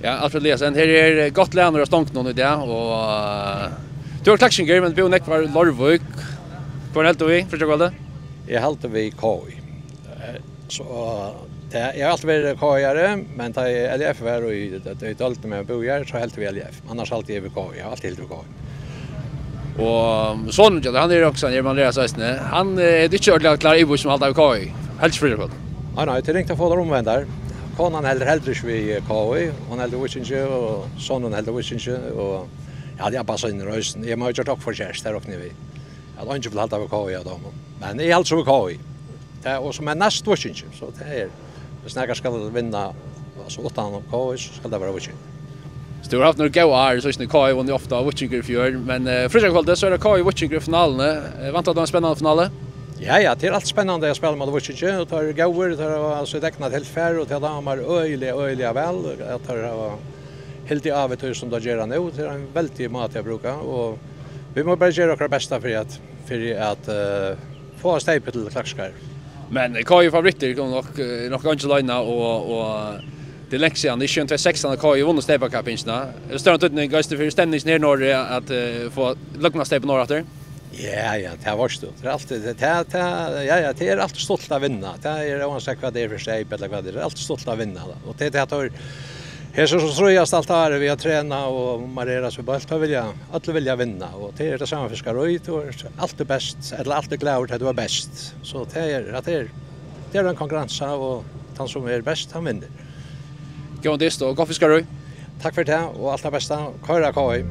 Ja, Alfred Eliasen, här är gott länder och stångt någon i det och du har klaxinger men bor nekvar Lorvik. Hvor helt vi för jag Jag håller vi KI. Så det är alltid varit KI-are, men det är LF var och det är dåligt med bojar så helt vi LF. Annars alltid är vi KI, alltid helt vi KI. Och sån han är också när man läser sen. Han är inte ordentligt klar i vad som alltid KI. Helt för det. Nej, det ringte få det omvänt där. Konan heller vi KI, hon heller Witchinge och sonen heller Witchinge och ja, det är bara så in i rösten. Jag måste dock för gest där och ni vi. Jag har inte vill hålla av KI då. Men det är alltså KI. Det är och som är näst Witchinge så det är snägar ska vinna så utan KI så ska det vara Witchinge. Så du har haft några goda år så är KI vann ofta Witchinger för men Frösjökvalde så är det KI Witchinger finalen. Väntar du en spännande finale? Ja, det är allt spännande att spela mot Witchinger och tar goer tar alltså tecknat helt fär och till damer öliga väl att tar helt i avet som det gör nu det är en väldigt mat jag brukar och vi måste bara göra vårt bästa för att få stejpet till klackskar. Men KI favoriter kan nog ganska låna och det längst sedan det 2016 KI vunnit Steba Cup-pinchna. Det står inte en gäst för stämningen ner norr att få lucka Steba norr åter. Ja, det var stort. Det är alltid det är alltid stolt att vinna. Det är oavsett vad det är för sig eller vad det är. Alltid stolt att vinna och det är att här så tror jag allt här vi har tränat och marera så bara alla vilja vinna och det är det samma för Skaröjt och allt är bäst eller allt är glad att det var bäst. Så det är en konkurrens och han som är bäst han vinner. Gå och dist och gå för Skaröjt. Tack för det och allt det bästa. Köra KI.